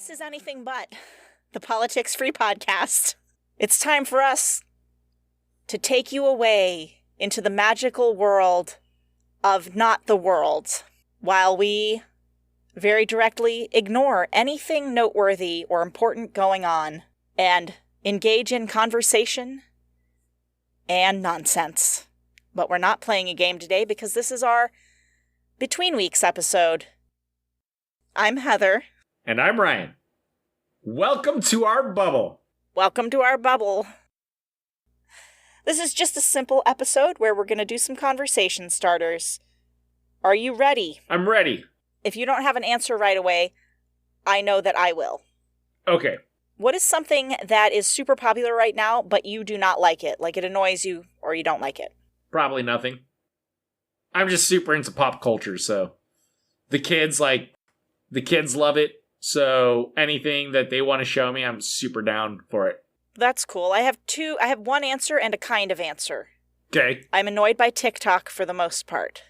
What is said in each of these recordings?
This is Anything But, the politics-free podcast. It's time for us to take you away into the magical world of not the world, while we very directly ignore anything noteworthy or important going on and engage in conversation and nonsense. But we're not playing a game today because this is our Between Weeks episode. I'm Heather. And I'm Ryan. Welcome to our bubble. Welcome to our bubble. This is just a simple episode where we're going to do some conversation starters. Are you ready? I'm ready. If you don't have an answer right away, I know that I will. Okay. What is something that is super popular right now, but you do not like it? Like it annoys you or you don't like it? Probably nothing. I'm just super into pop culture, so the kids love it. So anything that they want to show me, I'm super down for it. That's cool. I have one answer and a kind of answer. Okay. I'm annoyed by TikTok for the most part.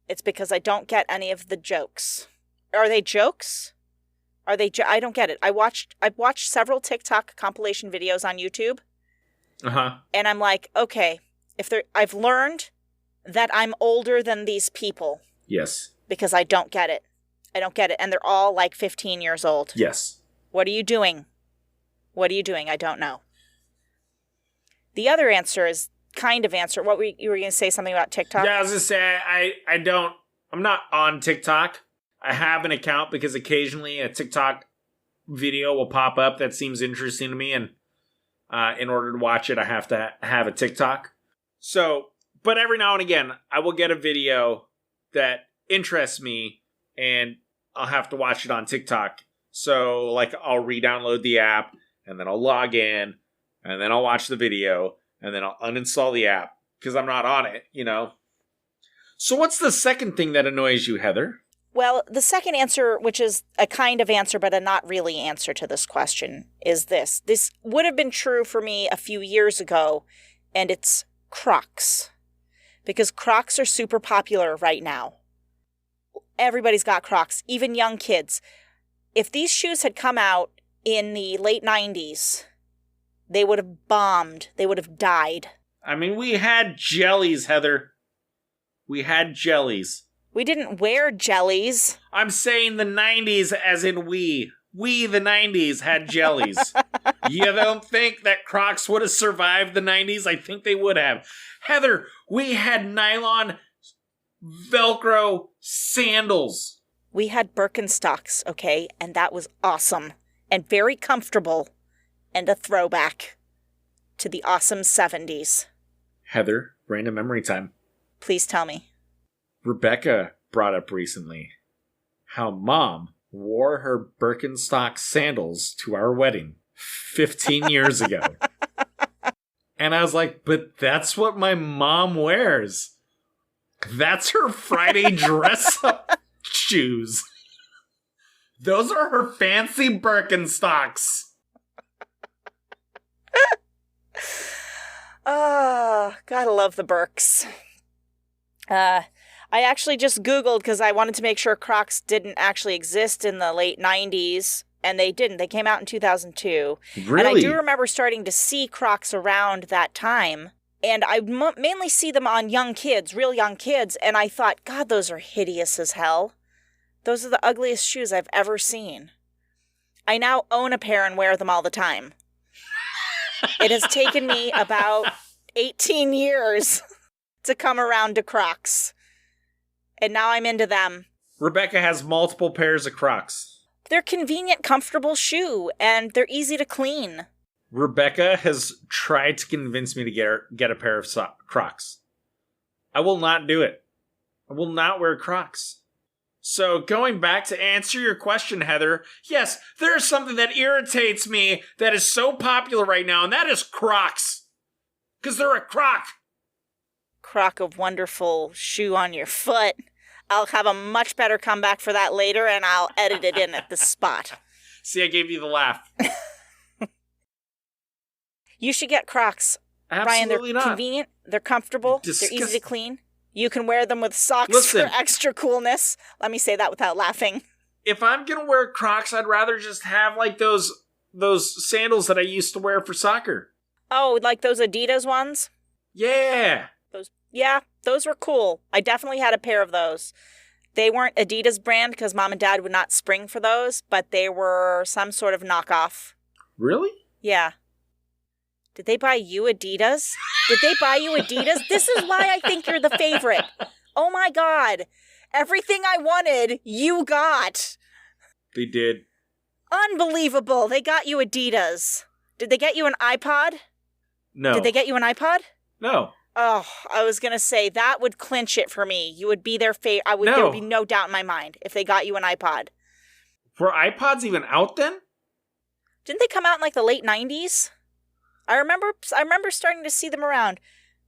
It's because I don't get any of the jokes. Are they jokes? I don't get it. I've watched several TikTok compilation videos on YouTube. Uh-huh. And I'm like, okay, I've learned that I'm older than these people. Yes. Because I don't get it. And they're all like 15 years old. Yes. What are you doing? I don't know. The other answer is kind of answer. You were going to say something about TikTok? Yeah, I was going to say, I'm not on TikTok. I have an account because occasionally a TikTok video will pop up that seems interesting to me. And in order to watch it, I have to have a TikTok. So, but every now and again, I will get a video that interests me and I'll have to watch it on TikTok. So, like, I'll re-download the app, and then I'll log in, and then I'll watch the video, and then I'll uninstall the app, because I'm not on it, you know? So what's the second thing that annoys you, Heather? Well, the second answer, which is a kind of answer, but a not really answer to this question, is this. This would have been true for me a few years ago, and it's Crocs. Because Crocs are super popular right now. Everybody's got Crocs, even young kids. If these shoes had come out in the late 90s, they would have bombed. They would have died. I mean, we had jellies, Heather. We had jellies. We didn't wear jellies. I'm saying the 90s as in we. We, the 90s, had jellies. You don't think that Crocs would have survived the 90s? I think they would have. Heather, we had nylon Velcro sandals. We had Birkenstocks, okay? And that was awesome. And very comfortable. And a throwback to the awesome 70s. Heather, random memory time. Please tell me. Rebecca brought up recently how Mom wore her Birkenstock sandals to our wedding 15 years ago. And I was like, but that's what my mom wears. That's her Friday dress-up shoes. Those are her fancy Birkenstocks. Gotta love the Birks. I actually just Googled because I wanted to make sure Crocs didn't actually exist in the late 90s. And they didn't. They came out in 2002. Really? And I do remember starting to see Crocs around that time. And I mainly see them on young kids, real young kids. And I thought, God, those are hideous as hell. Those are the ugliest shoes I've ever seen. I now own a pair and wear them all the time. It has taken me about 18 years to come around to Crocs. And now I'm into them. Rebecca has multiple pairs of Crocs. They're convenient, comfortable shoe, and they're easy to clean. Rebecca has tried to convince me to get a pair of Crocs. I will not do it. I will not wear Crocs. So going back to answer your question, Heather, yes, there is something that irritates me that is so popular right now, and that is Crocs. Because they're a Croc. Croc of wonderful shoe on your foot. I'll have a much better comeback for that later, and I'll edit it in at the spot. See, I gave you the laugh. You should get Crocs. Absolutely Ryan, they're not. convenient, they're comfortable, they're easy to clean. You can wear them with socks for extra coolness. Let me say that without laughing. if I'm gonna wear Crocs, I'd rather just have like those sandals that I used to wear for soccer. Oh, like those Adidas ones? Yeah. Those were cool. I definitely had a pair of those. They weren't Adidas brand because Mom and Dad would not spring for those, but they were some sort of knockoff. Really? Yeah. Did they buy you Adidas? Did they buy you Adidas? This is why I think you're the favorite. Oh my God. Everything I wanted, you got. They did. Unbelievable. They got you Adidas. Did they get you an iPod? No. Did they get you an iPod? No. Oh, I was going to say that would clinch it for me. You would be their favorite. There would be no doubt in my mind if they got you an iPod. Were iPods even out then? Didn't they come out in like the late 90s? I remember starting to see them around.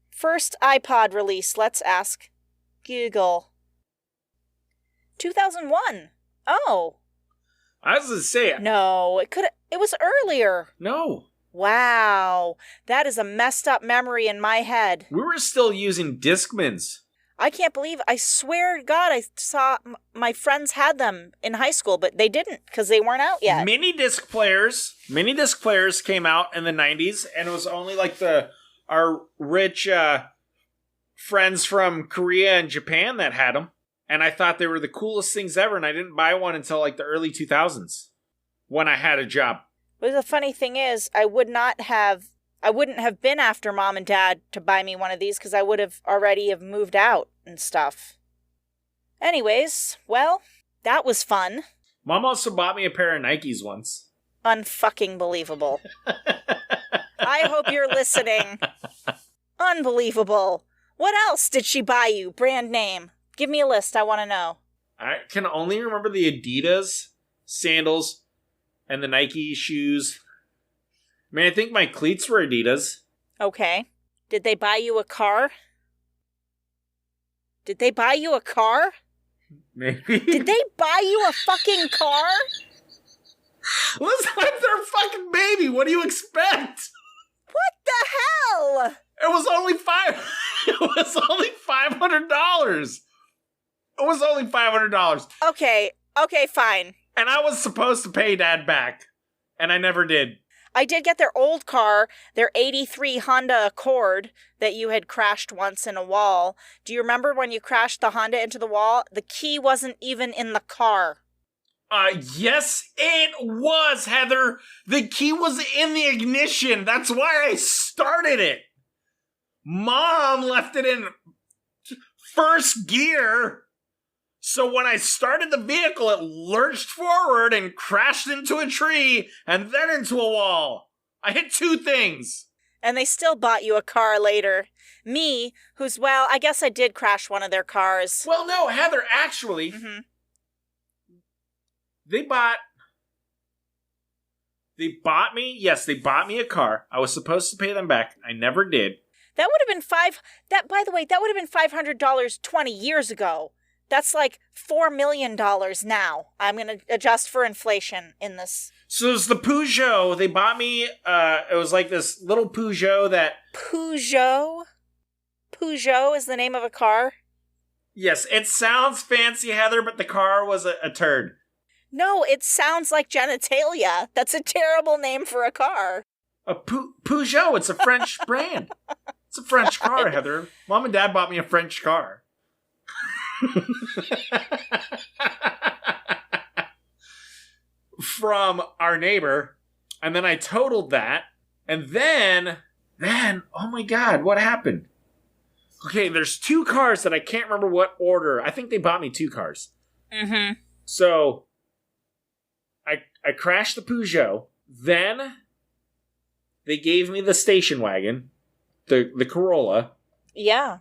First iPod release, let's ask Google. 2001. Oh. I was going to say it. No, it was earlier. No. Wow. That is a messed up memory in my head. We were still using Discmans. I can't believe, I swear to God, I saw my friends had them in high school, but they didn't because they weren't out yet. Mini disc players came out in the 90s, and it was only like our rich friends from Korea and Japan that had them. And I thought they were the coolest things ever, and I didn't buy one until like the early 2000s when I had a job. But the funny thing is, I wouldn't have been after Mom and Dad to buy me one of these because I would have already have moved out and stuff. Anyways, well, that was fun. Mom also bought me a pair of Nikes once. Unfucking believable. I hope you're listening. Unbelievable. What else did she buy you? Brand name. Give me a list. I want to know. I can only remember the Adidas sandals and the Nike shoes. I mean, I think my cleats were Adidas. Okay. Did they buy you a car? Did they buy you a car? Maybe. Did they buy you a fucking car? Listen, I'm their fucking baby. What do you expect? What the hell? It was only It was only $500. It was only $500. Okay, fine. And I was supposed to pay Dad back. And I never did. I did get their old car, their 83 Honda Accord that you had crashed once in a wall. Do you remember when you crashed the Honda into the wall? The key wasn't even in the car. Yes, it was, Heather. The key was in the ignition. That's why I started it. Mom left it in first gear. So when I started the vehicle, it lurched forward and crashed into a tree and then into a wall. I hit two things. And they still bought you a car later. Me, I guess I did crash one of their cars. Well, no, Heather, actually, they bought me a car. I was supposed to pay them back. I never did. That would have been by the way, that would have been $500 20 years ago. That's like $4 million now. I'm going to adjust for inflation in this. So it's the Peugeot. They bought me, it was like this little Peugeot that... Peugeot? Peugeot is the name of a car? Yes, it sounds fancy, Heather, but the car was a turd. No, it sounds like genitalia. That's a terrible name for a car. A Peugeot, it's a French brand. It's a French car, Heather. Mom and Dad bought me a French car. From our neighbor, and then I totaled that, and then oh my God, what happened? Okay, there's two cars that I can't remember what order. I think they bought me two cars. So I crashed the Peugeot, then they gave me the station wagon, the Corolla. Yeah.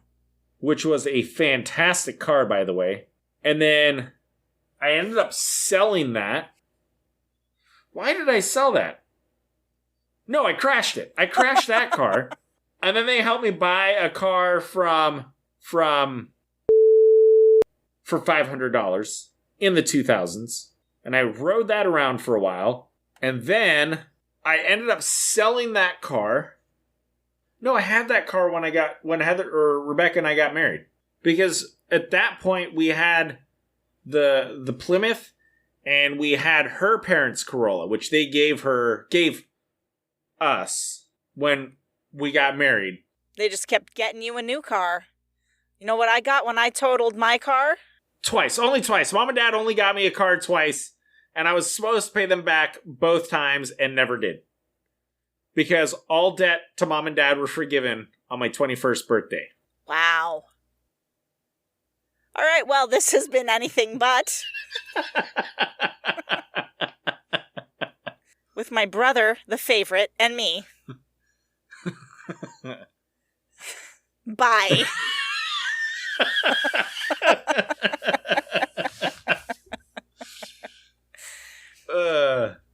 Which was a fantastic car, by the way. And then I ended up selling that. Why did I sell that? No, I crashed it. I crashed that car. And then they helped me buy a car for $500 in the 2000s. And I rode that around for a while. And then I ended up selling that car. No, I had that car when Heather or Rebecca and I got married. Because at that point we had the Plymouth And we had her parents' Corolla, which they gave us when we got married. They just kept getting you a new car. You know what I got when I totaled my car? Twice. Only twice. Mom and Dad only got me a car twice. And I was supposed to pay them back both times and never did. Because all debt to Mom and Dad were forgiven on my 21st birthday. Wow. All right, well, this has been Anything But. With my brother, the favorite, and me. Bye.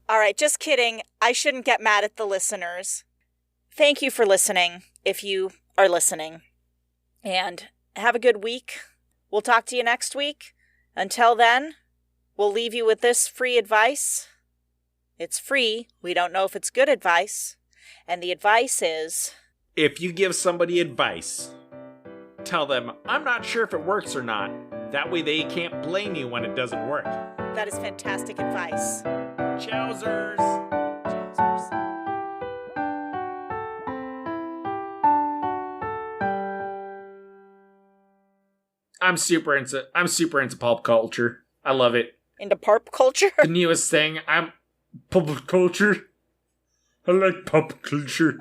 All right, just kidding. I shouldn't get mad at the listeners. Thank you for listening, if you are listening. And have a good week. We'll talk to you next week. Until then, we'll leave you with this free advice. It's free. We don't know if it's good advice. And the advice is... If you give somebody advice, tell them, I'm not sure if it works or not. That way they can't blame you when it doesn't work. That is fantastic advice. Chowsers. Chowsers. I'm super into pulp culture. I love it. Into pulp culture? The newest thing. I'm pulp culture. I like pulp culture.